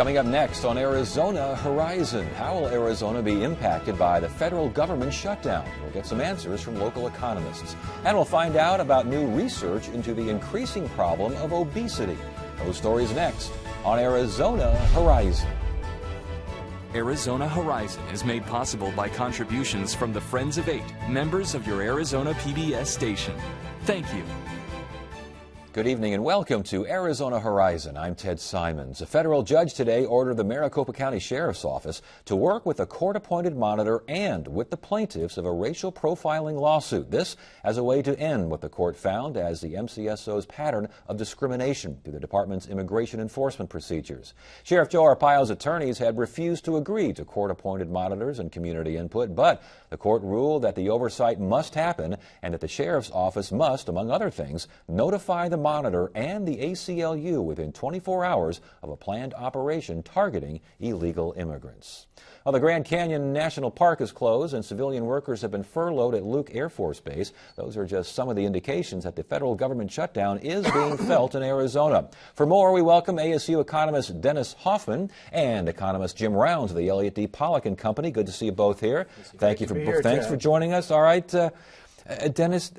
Coming up next on Arizona Horizon, how will Arizona be impacted by the federal government shutdown? We'll get some answers from local economists. And we'll find out about new research into the increasing problem of obesity. Those stories next on Arizona Horizon. Arizona Horizon is made possible by contributions from the Friends of Eight, members of your Arizona PBS station. Thank you. Good evening and welcome to Arizona Horizon. I'm Ted Simons. A federal judge today ordered the Maricopa County Sheriff's Office to work with a court-appointed monitor and with the plaintiffs of a racial profiling lawsuit. This as a way to end what the court found as the MCSO's pattern of discrimination through the department's immigration enforcement procedures. Sheriff Joe Arpaio's attorneys had refused to agree to court-appointed monitors and community input, but the court ruled that the oversight must happen and that the Sheriff's Office must, among other things, notify the monitor and the ACLU within 24 hours of a planned operation targeting illegal immigrants. Well, the Grand Canyon National Park is closed and civilian workers have been furloughed at Luke Air Force Base. Those are just some of the indications that the federal government shutdown is being felt in Arizona. For more, we welcome ASU economist Dennis Hoffman and economist Jim Rounds of the Elliott D. Pollock and Company. Good to see you both here. Thanks for joining us. All right, Dennis,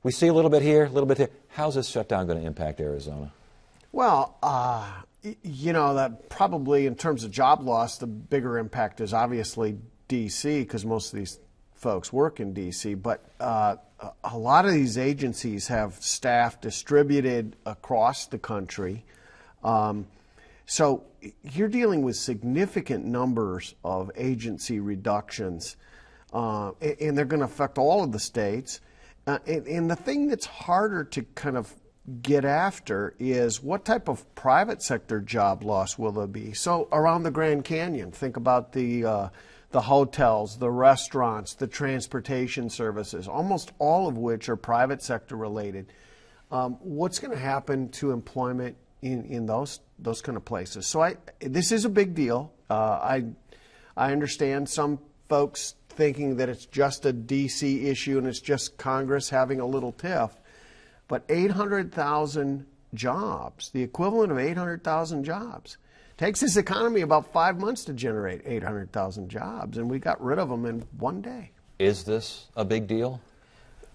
we see a little bit here, a little bit here. How's this shutdown going to impact Arizona? Well, you know, that probably in terms of job loss, the bigger impact is obviously D.C. because most of these folks work in D.C. But a lot of these agencies have staff distributed across the country. So you're dealing with significant numbers of agency reductions, and they're going to affect all of the states. And the thing that's harder to kind of get after is what type of private sector job loss will there be? So around the Grand Canyon, think about the hotels, the restaurants, the transportation services, almost all of which are private sector related. What's going to happen to employment in those kind of places? So this is a big deal. I understand some folks thinking that it's just a D.C. issue and it's just Congress having a little tiff. But 800,000 jobs, the equivalent of 800,000 jobs. Takes this economy about 5 months to generate 800,000 jobs, and we got rid of them in one day. Is this a big deal?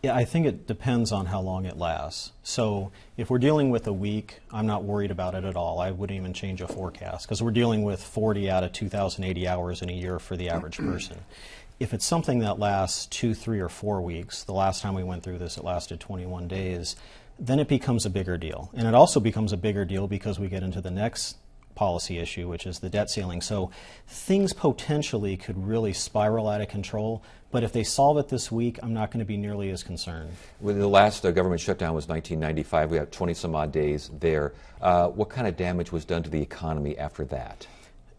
Yeah, I think it depends on how long it lasts. So if we're dealing with a week, I'm not worried about it at all. I wouldn't even change a forecast because we're dealing with 40 out of 2,080 hours in a year for the average person. If it's something that lasts 2, 3, or 4 weeks, the last time we went through this, it lasted 21 days, then it becomes a bigger deal. And it also becomes a bigger deal because we get into the next policy issue, which is the debt ceiling. So things potentially could really spiral out of control. But if they solve it this week, I'm not going to be nearly as concerned. Well, the last government shutdown was 1995. We have 20 some odd days there. What kind of damage was done to the economy after that?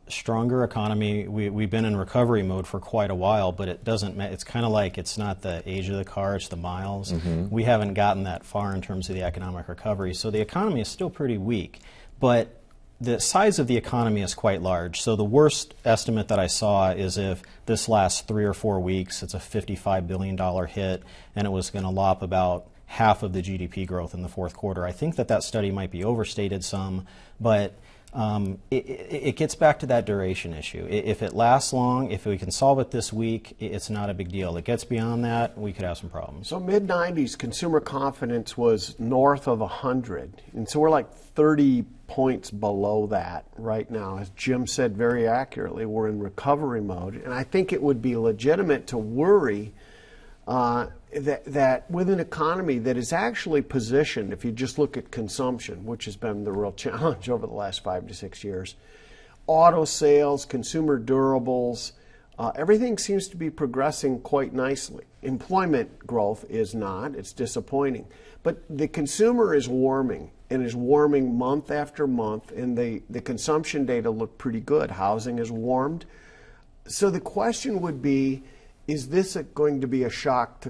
Stronger economy. We've been in recovery mode for quite a while, but it doesn't. It's kind of like it's not the age of the car, it's the miles. We haven't gotten that far in terms of the economic recovery, so the economy is still pretty weak. But the size of the economy is quite large. So the worst estimate that I saw is if this lasts 3 or 4 weeks, it's a $55 billion hit, and it was going to lop about half of the GDP growth in the fourth quarter. I think that study might be overstated some, but it gets back to that duration issue. If it lasts long, if we can solve it this week, it's not a big deal. It gets beyond that, we could have some problems. So mid-90s, consumer confidence was north of 100. And so we're like 30 points below that right now. As Jim said very accurately, we're in recovery mode. And I think it would be legitimate to worry that with an economy that is actually positioned, if you just look at consumption, which has been the real challenge over the last 5 to 6 years, auto sales, consumer durables, everything seems to be progressing quite nicely. Employment growth is not. It's disappointing. But the consumer is warming, and is warming month after month, and the consumption data look pretty good. Housing has warmed. So the question would be, is this going to be a shock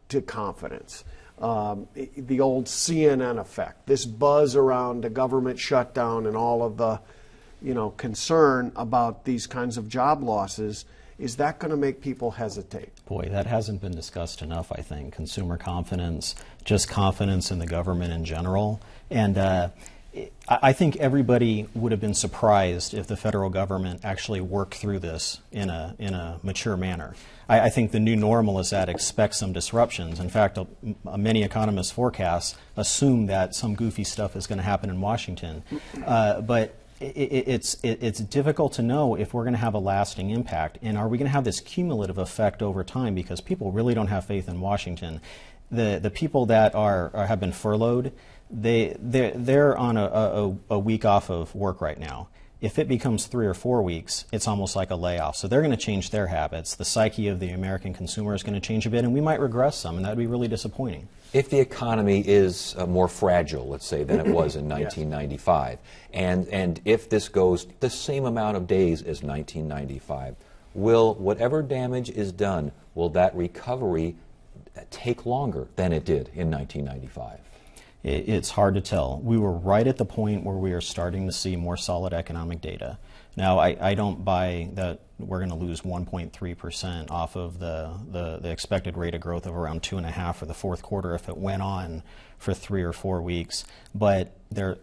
to confidence? The old CNN effect, this buzz around the government shutdown and all of the concern about these kinds of job losses, is that going to make people hesitate? Boy, that hasn't been discussed enough, I think. Consumer confidence, just confidence in the government in general. And I think everybody would have been surprised if the federal government actually worked through this in a mature manner. I think the new normal is that expects some disruptions. In fact, many economists' forecasts assume that some goofy stuff is going to happen in Washington. But it's difficult to know if we're going to have a lasting impact, and are we going to have this cumulative effect over time, because people really don't have faith in Washington. The people that have been furloughed, they're on a week off of work right now. If it becomes 3 or 4 weeks, it's almost like a layoff. So they're going to change their habits. The psyche of the American consumer is going to change a bit, and we might regress some, and that would be really disappointing. If the economy is more fragile, let's say, than it was in 1995, and if this goes the same amount of days as 1995, will whatever damage is done, will that recovery take longer than it did in 1995? It's hard to tell. We were right at the point where we are starting to see more solid economic data. Now, I don't buy that we're going to lose 1.3% off of the expected rate of growth of around 2.5% for the fourth quarter if it went on for 3 or 4 weeks. But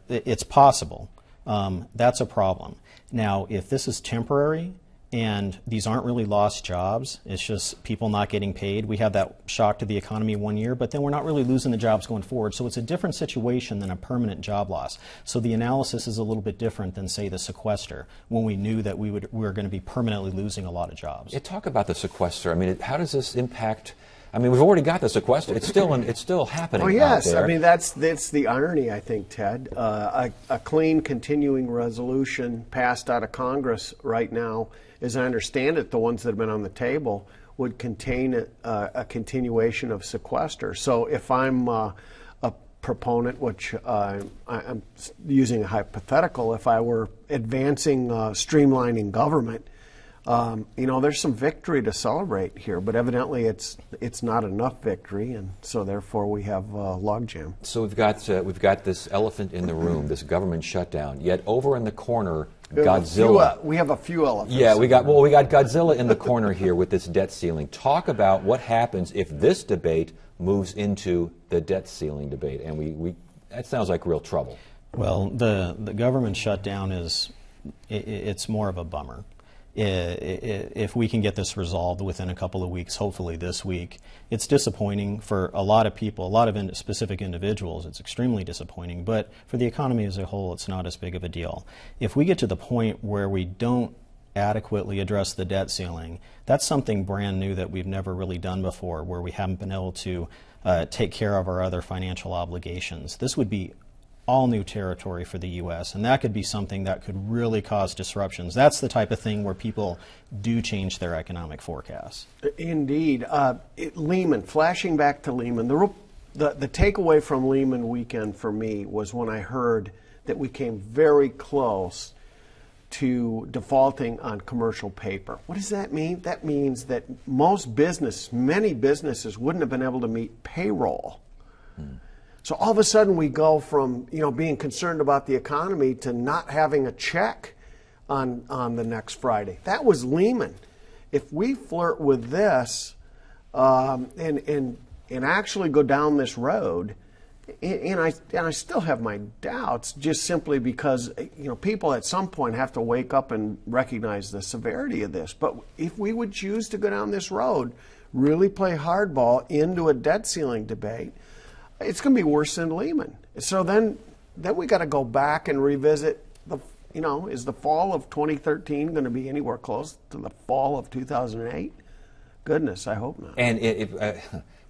it's possible. That's a problem. Now, if this is temporary, and these aren't really lost jobs, it's just people not getting paid. We have that shock to the economy 1 year, but then we're not really losing the jobs going forward. So it's a different situation than a permanent job loss. So the analysis is a little bit different than, say, the sequester, when we knew that we were going to be permanently losing a lot of jobs. Yeah, talk about the sequester. I mean, how does this impact? I mean, we've already got the sequester. It's still happening. Oh yes, out there. I mean that's the irony, I think, Ted. A clean continuing resolution passed out of Congress right now, as I understand it, the ones that have been on the table would contain a continuation of sequester. So if I'm a proponent, which I'm using a hypothetical, if I were advancing streamlining government, there's some victory to celebrate here, but evidently it's not enough victory, and so therefore we have logjam. So we've got this elephant in the room, this government shutdown. Yet over in the corner, Godzilla. We have a few elephants. Yeah, we got Godzilla in the corner here with this debt ceiling. Talk about what happens if this debate moves into the debt ceiling debate, and that sounds like real trouble. Well, the government shutdown it's more of a bummer. If we can get this resolved within a couple of weeks, hopefully this week, it's disappointing for a lot of people, a lot of specific individuals. It's extremely disappointing, but for the economy as a whole, it's not as big of a deal. If we get to the point where we don't adequately address the debt ceiling, that's something brand new that we've never really done before, where we haven't been able to take care of our other financial obligations. This would be all new territory for the U.S., and that could be something that could really cause disruptions. That's the type of thing where people do change their economic forecasts. Indeed. Lehman, flashing back to Lehman, the takeaway from Lehman weekend for me was when I heard that we came very close to defaulting on commercial paper. What does that mean? That means that many businesses wouldn't have been able to meet payroll. So all of a sudden we go from being concerned about the economy to not having a check on the next Friday. That was Lehman. If we flirt with this and actually go down this road, and I still have my doubts, just simply because people at some point have to wake up and recognize the severity of this. But if we would choose to go down this road, really play hardball into a debt ceiling debate, it's going to be worse than Lehman. So then we got to go back and revisit is the fall of 2013 going to be anywhere close to the fall of 2008? Goodness, I hope not. And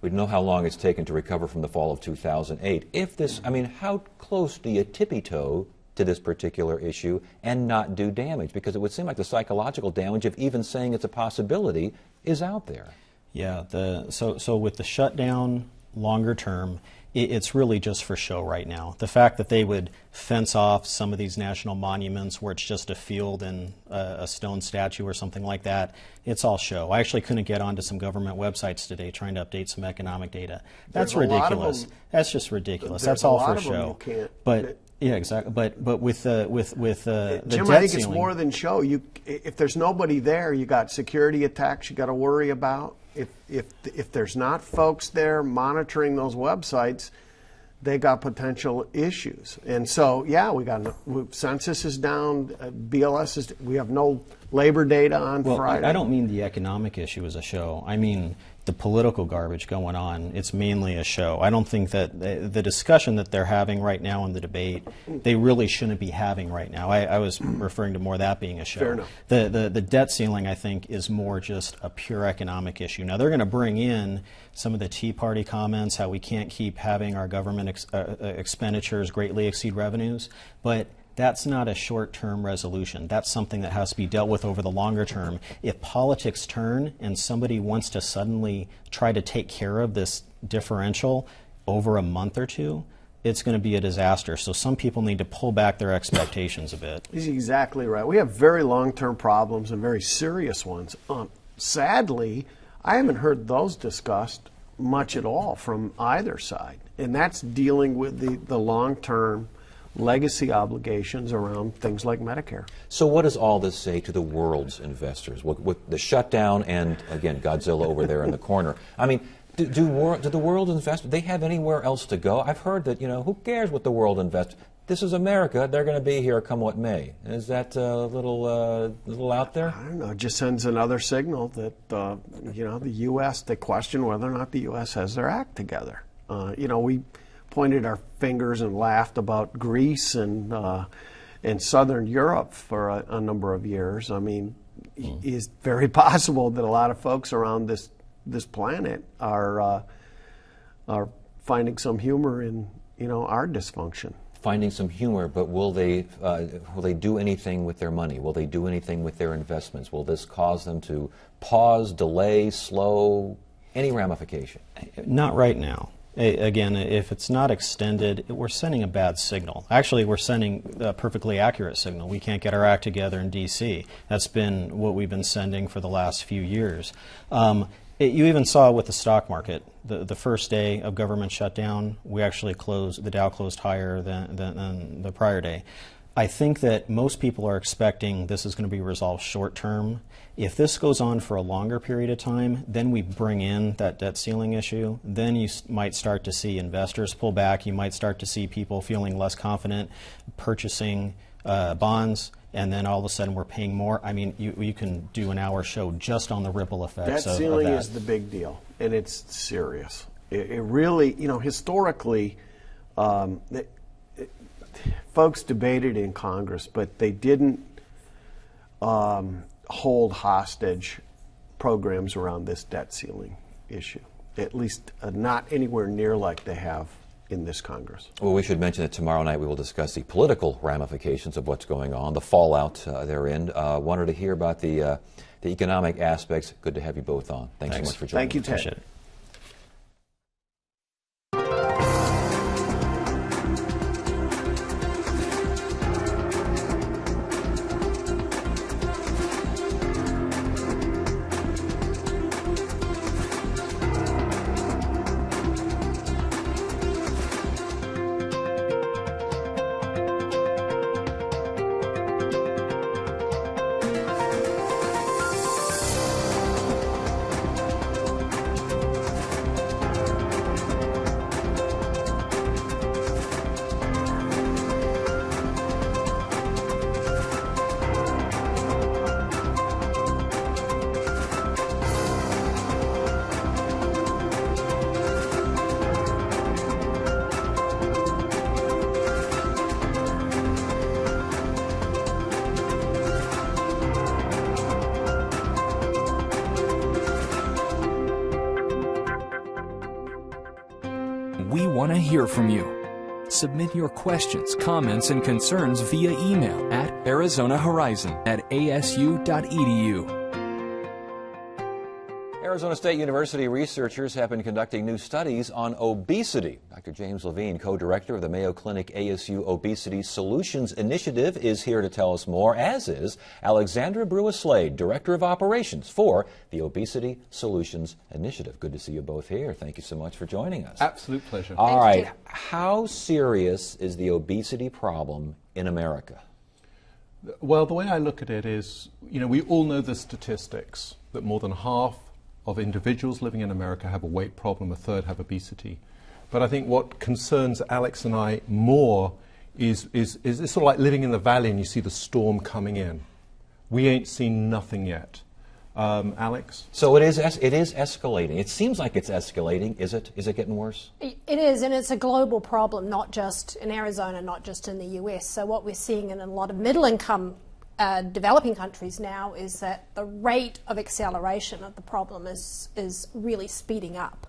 we know how long it's taken to recover from the fall of 2008. How close do you tippy-toe to this particular issue and not do damage? Because it would seem like the psychological damage of even saying it's a possibility is out there. Yeah. So with the shutdown longer term, it's really just for show right now. The fact that they would fence off some of these national monuments where it's just a field and a stone statue or something like that, it's all show. I actually couldn't get onto some government websites today trying to update some economic data. That's ridiculous. That's just ridiculous. That's all for show. But yeah, exactly. But with the Jim, debt I think ceiling, it's more than show. If there's nobody there, you got security attacks you got to worry about. If there's not folks there monitoring those websites, they got potential issues. And so, yeah, census is down, BLS is, we have no labor data on Friday. I don't mean the economic issue as a show. I mean the political garbage going on. It's mainly a show. I don't think that the discussion that they're having right now in the debate, they really shouldn't be having right now. I was referring to more that being a show. Fair enough. The debt ceiling, I think, is more just a pure economic issue. Now, they're going to bring in some of the Tea Party comments, how we can't keep having our government expenditures greatly exceed revenues, but that's not a short-term resolution. That's something that has to be dealt with over the longer term. If politics turn and somebody wants to suddenly try to take care of this differential over a month or two, it's going to be a disaster. So some people need to pull back their expectations a bit. He's exactly right. We have very long-term problems and very serious ones. Sadly, I haven't heard those discussed much at all from either side. And that's dealing with the long-term legacy obligations around things like Medicare. So what does all this say to the world's investors? With the shutdown and, again, Godzilla over there in the corner. I mean, do the world investors, they have anywhere else to go? I've heard that, who cares what the world invests? This is America. They're going to be here come what may. Is that a little out there? I don't know. It just sends another signal that, the U.S., they question whether or not the U.S. has their act together. We pointed our fingers and laughed about Greece and Southern Europe for a number of years. I mean, it's very possible that a lot of folks around this planet are finding some humor in our dysfunction. Finding some humor, but will they do anything with their money? Will they do anything with their investments? Will this cause them to pause, delay, slow, any ramification? Not right now. Again, if it's not extended, we're sending a bad signal. Actually, we're sending a perfectly accurate signal. We can't get our act together in D.C. That's been what we've been sending for the last few years. You even saw with the stock market, the first day of government shutdown, we actually the Dow closed higher than the prior day. I think that most people are expecting this is going to be resolved short term. If this goes on for a longer period of time, then we bring in that debt ceiling issue. Then you might start to see investors pull back. You might start to see people feeling less confident purchasing bonds. And then all of a sudden we're paying more. I mean, you can do an hour show just on the ripple effects of that. Debt ceiling is the big deal, and it's serious. It really, historically, folks debated in Congress, but they didn't hold hostage programs around this debt ceiling issue, at least not anywhere near like they have in this Congress. Well, we should mention that tomorrow night we will discuss the political ramifications of what's going on, the fallout therein. Wanted to hear about the economic aspects. Good to have you both on. Thanks so much for joining us. Thank you, Ted. Appreciate it. We want to hear from you. Submit your questions, comments, and concerns via email at arizonahorizon@asu.edu. Arizona State University researchers have been conducting new studies on obesity. Dr. James Levine, co-director of the Mayo Clinic ASU Obesity Solutions Initiative, is here to tell us more, as is Alexandra Brua-Slade, Director of Operations for the Obesity Solutions Initiative. Good to see you both here. Thank you so much for joining us. Absolute pleasure. All right. How serious is the obesity problem in America? Well, the way I look at it is, we all know the statistics that more than half of individuals living in America have a weight problem, a third have obesity. But I think what concerns Alex and I more is it's sort of like living in the valley and you see the storm coming in. We ain't seen nothing yet. Alex? So it is escalating. It seems like it's escalating. Is it? Is it getting worse? It is, and it's a global problem, not just in Arizona, not just in the US. So what we're seeing in a lot of middle-income developing countries now is that the rate of acceleration of the problem is really speeding up.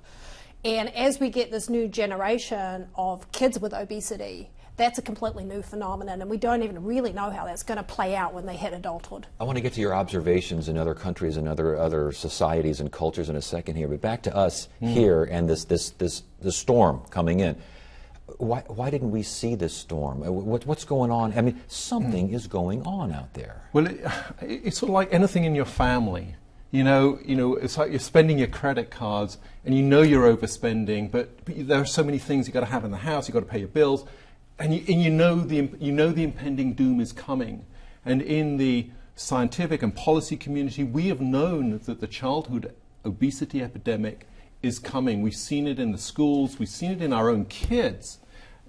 And as we get this new generation of kids with obesity, that's a completely new phenomenon, and we don't even really know how that's going to play out when they hit adulthood. I want to get to your observations in other countries and other societies and cultures in a second here, but back to us here and this storm coming in. Why didn't we see this storm? What's going on? I mean, something is going on out there. Well, it's sort of like anything in your family. You know, it's like you're spending your credit cards, and you know you're overspending, but there are so many things you've got to have in the house. You've got to pay your bills. And you know the impending doom is coming. And in the scientific and policy community, we have known that the childhood obesity epidemic is coming. We've seen it in the schools. We've seen it in our own kids.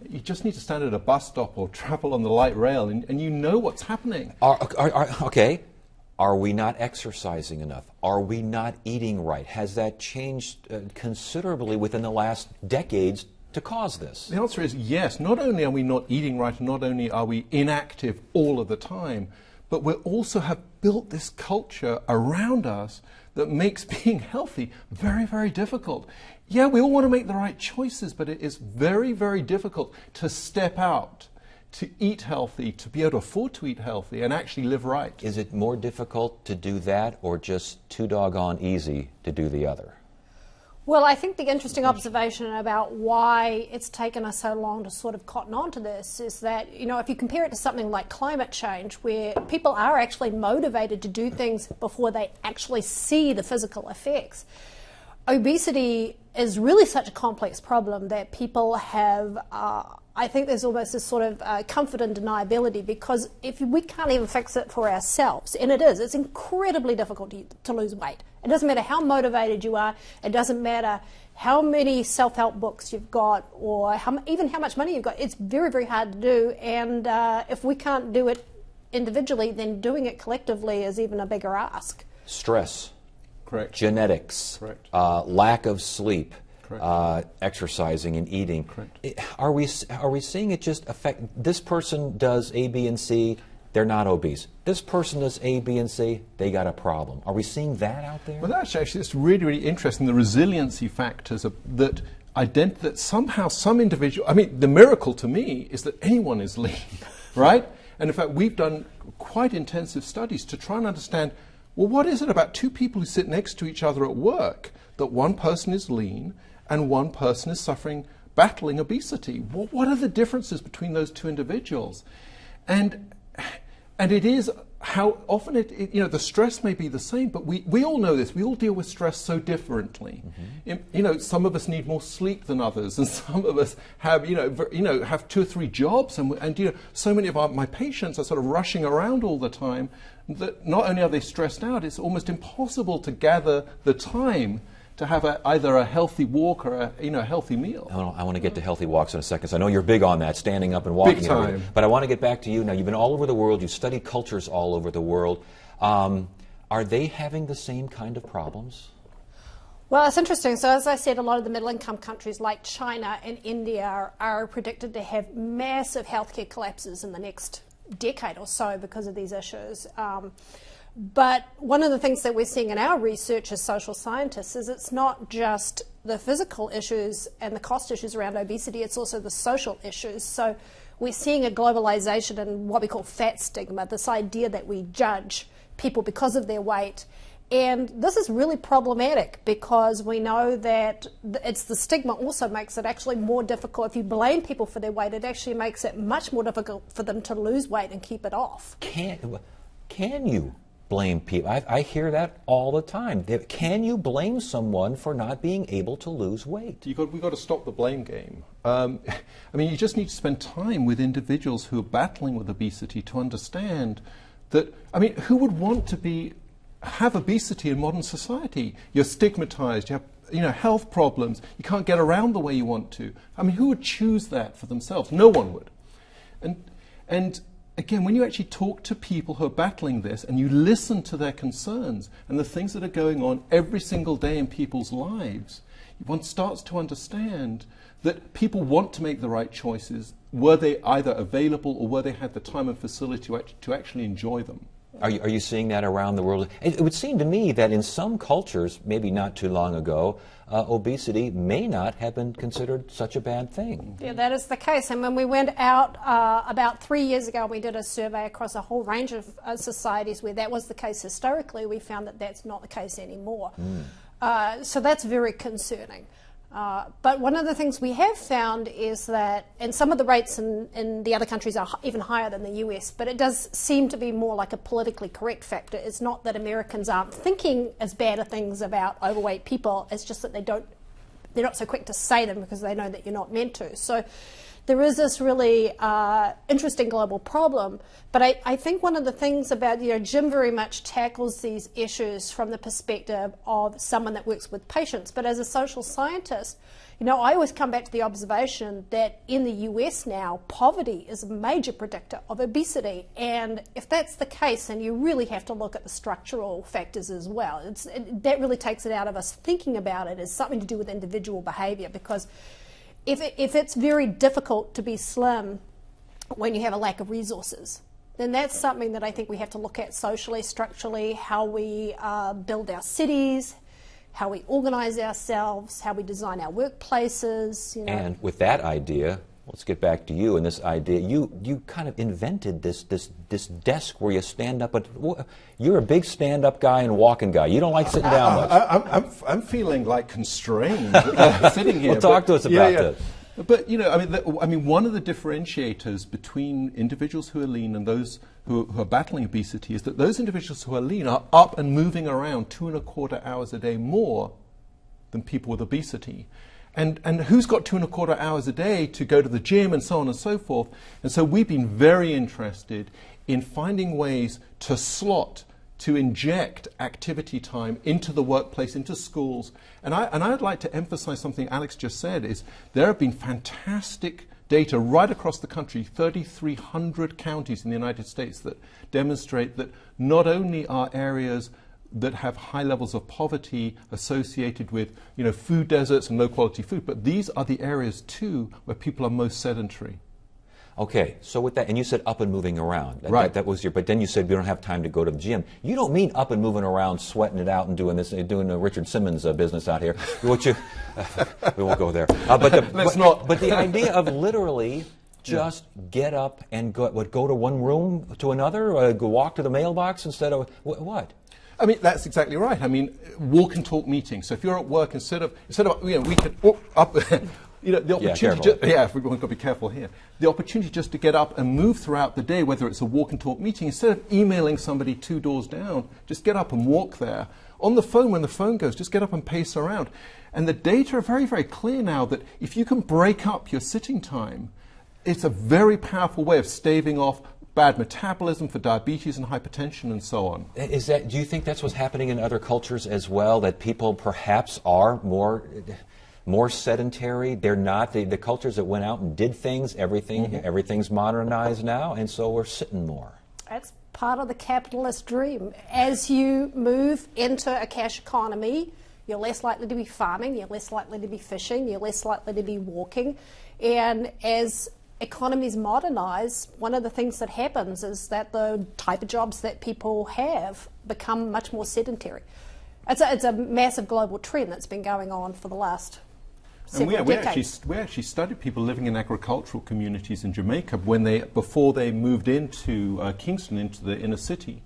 You just need to stand at a bus stop or travel on the light rail, and you know what's happening. Okay. Are we not exercising enough? Are we not eating right? Has that changed considerably within the last decades to cause this? The answer is yes. Not only are we not eating right, and not only are we inactive all of the time, but we also have built this culture around us that makes being healthy very, very difficult. Yeah, we all want to make the right choices, but it is very, very difficult to step out, to eat healthy, to be able to afford to eat healthy and actually live right. Is it more difficult to do that or just too doggone easy to do the other? Well, I think the interesting observation about why it's taken us so long to sort of cotton on to this is that, you know, if you compare it to something like climate change, where people are actually motivated to do things before they actually see the physical effects, obesity is really such a complex problem that people have, I think there's almost this sort of comfort in deniability, because if we can't even fix it for ourselves, and it's incredibly difficult to lose weight. It doesn't matter how motivated you are, it doesn't matter how many self-help books you've got, or even how much money you've got. It's very, very hard to do, and if we can't do it individually, then doing it collectively is even a bigger ask. Stress. Correct. Genetics. Correct. Lack of sleep. Correct. Exercising and eating. Correct. Are we seeing it just affect, this person does A, B, and C, they're not obese. This person does A, B, and C, they got a problem. Are we seeing that out there? Well, actually, it's really, really interesting, the resiliency factors that somehow some individual, I mean, the miracle to me is that anyone is lean, right? And in fact, we've done quite intensive studies to try and understand, well, what is it about two people who sit next to each other at work that one person is lean and one person is battling obesity? What are the differences between those two individuals? And it is how often the stress may be the same, but we all know this. We all deal with stress so differently. Mm-hmm. Some of us need more sleep than others, and some of us have, have 2 or 3 jobs, and so many of my patients are sort of rushing around all the time that not only are they stressed out, it's almost impossible to gather the time to have either a healthy walk or a healthy meal. I want to get to healthy walks in a second. So I know you're big on that, standing up and walking. Big time. But I want to get back to you. Now, you've been all over the world. You've studied cultures all over the world. Are they having the same kind of problems? Well, it's interesting. So as I said, a lot of the middle-income countries like China and India are predicted to have massive healthcare collapses in the next decade or so because of these issues. But one of the things that we're seeing in our research as social scientists is it's not just the physical issues and the cost issues around obesity, it's also the social issues. So we're seeing a globalization in what we call fat stigma, this idea that we judge people because of their weight. And this is really problematic because we know that it's the stigma also makes it actually more difficult. If you blame people for their weight, it actually makes it much more difficult for them to lose weight and keep it off. Can you blame people? I hear that all the time. Can you blame someone for not being able to lose weight? We've got to stop the blame game. You just need to spend time with individuals who are battling with obesity to understand that, who would want to have obesity in modern society? You're stigmatized, you have health problems. You can't get around the way you want to. I mean, who would choose that for themselves? No one would. And again, when you actually talk to people who are battling this and you listen to their concerns and the things that are going on every single day in people's lives, one starts to understand that people want to make the right choices, were they either available or were they had the time and facility to actually enjoy them. Are you seeing that around the world? It would seem to me that in some cultures, maybe not too long ago, obesity may not have been considered such a bad thing. Yeah, that is the case. And when we went out about 3 years ago, we did a survey across a whole range of societies where that was the case historically. We found that that's not the case anymore. So that's very concerning. But one of the things we have found is that, and some of the rates in the other countries are even higher than the US, but it does seem to be more like a politically correct factor. It's not that Americans aren't thinking as bad of things about overweight people, it's just that they're not so quick to say them because they know that you're not meant to. So there is this really interesting global problem. But I think one of the things about, Jim very much tackles these issues from the perspective of someone that works with patients. But as a social scientist, I always come back to the observation that in the US now, poverty is a major predictor of obesity. And if that's the case, then you really have to look at the structural factors as well. That really takes it out of us thinking about it as something to do with individual behavior, because if it's very difficult to be slim when you have a lack of resources, then that's something that I think we have to look at socially, structurally, how we build our cities, how we organize ourselves, how we design our workplaces. And with that idea, let's get back to you and this idea. You kind of invented this desk where you stand up. You're a big stand-up guy and walking guy. You don't like sitting down much. I'm feeling like constrained sitting here. Well, talk to us about this. But one of the differentiators between individuals who are lean and those who are battling obesity is that those individuals who are lean are up and moving around 2.25 hours a day more than people with obesity. And who's got 2.25 hours a day to go to the gym and so on and so forth? And so we've been very interested in finding ways to inject activity time into the workplace, into schools. And I'd like to emphasize something Alex just said, is there have been fantastic data right across the country, 3,300 counties in the United States, that demonstrate that not only are areas that have high levels of poverty associated with food deserts and low quality food, but these are the areas too where people are most sedentary. Okay, so with that, and you said up and moving around. Right. That was but then you said we don't have time to go to the gym. You don't mean up and moving around, sweating it out and doing the Richard Simmons business out here. We won't go there. Let's not. But the idea of literally just get up and go to one room to another, go walk to the mailbox instead of what? I mean, that's exactly right. I mean, walk and talk meetings. So if you're at work, instead of we could up. The opportunity. We've got to be careful here. The opportunity just to get up and move throughout the day, whether it's a walk and talk meeting, instead of emailing somebody 2 doors down, just get up and walk there. On the phone, when the phone goes, just get up and pace around. And the data are very, very clear now that if you can break up your sitting time, it's a very powerful way of staving off bad metabolism for diabetes and hypertension and so on. Do you think that's what's happening in other cultures as well, that people perhaps are more sedentary? They're not the cultures that went out and did things. Everything's modernized now, and so we're sitting more. That's part of the capitalist dream. As you move into a cash economy, you're less likely to be farming, you're less likely to be fishing, you're less likely to be walking. And as economies modernize, one of the things that happens is that the type of jobs that people have become much more sedentary. It's a massive global trend that's been going on for the last several decades. We actually studied people living in agricultural communities in Jamaica before they moved into Kingston, into the inner city.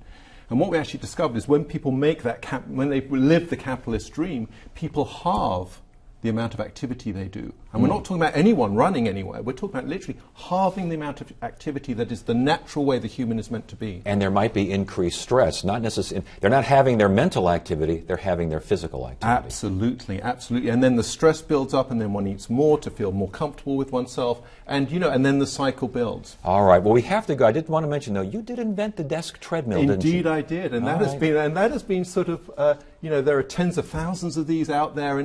And what we actually discovered is when people when they live the capitalist dream, people halve the amount of activity they do. And we're not talking about anyone running anywhere. We're talking about literally halving the amount of activity that is the natural way the human is meant to be. And there might be increased stress. Not necessarily, they're not having their mental activity, they're having their physical activity. Absolutely, absolutely. And then the stress builds up, and then one eats more to feel more comfortable with oneself. And, and then the cycle builds. All right. Well, we have to go. I did want to mention, though, you did invent the desk treadmill, didn't you? Indeed, I did. And that has been sort of, there are tens of thousands of these out there.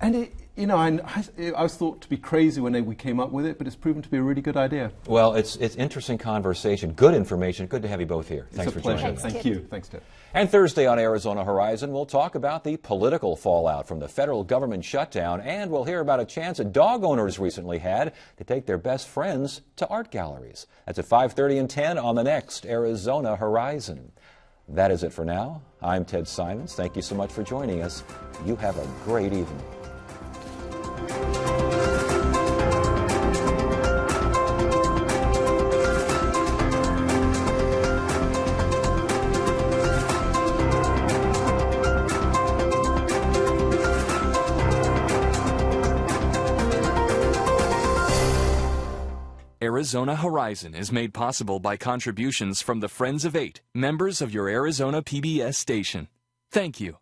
And it, I was thought to be crazy when we came up with it, but it's proven to be a really good idea. Well, it's interesting conversation, good information. Good to have you both here. Thanks for joining us. Thank you. Thanks, Ted. And Thursday on Arizona Horizon, we'll talk about the political fallout from the federal government shutdown, and we'll hear about a chance that dog owners recently had to take their best friends to art galleries. That's at 5:30 and 10 on the next Arizona Horizon. That is it for now. I'm Ted Simons. Thank you so much for joining us. You have a great evening. Arizona Horizon is made possible by contributions from the Friends of Eight, members of your Arizona PBS station. Thank you.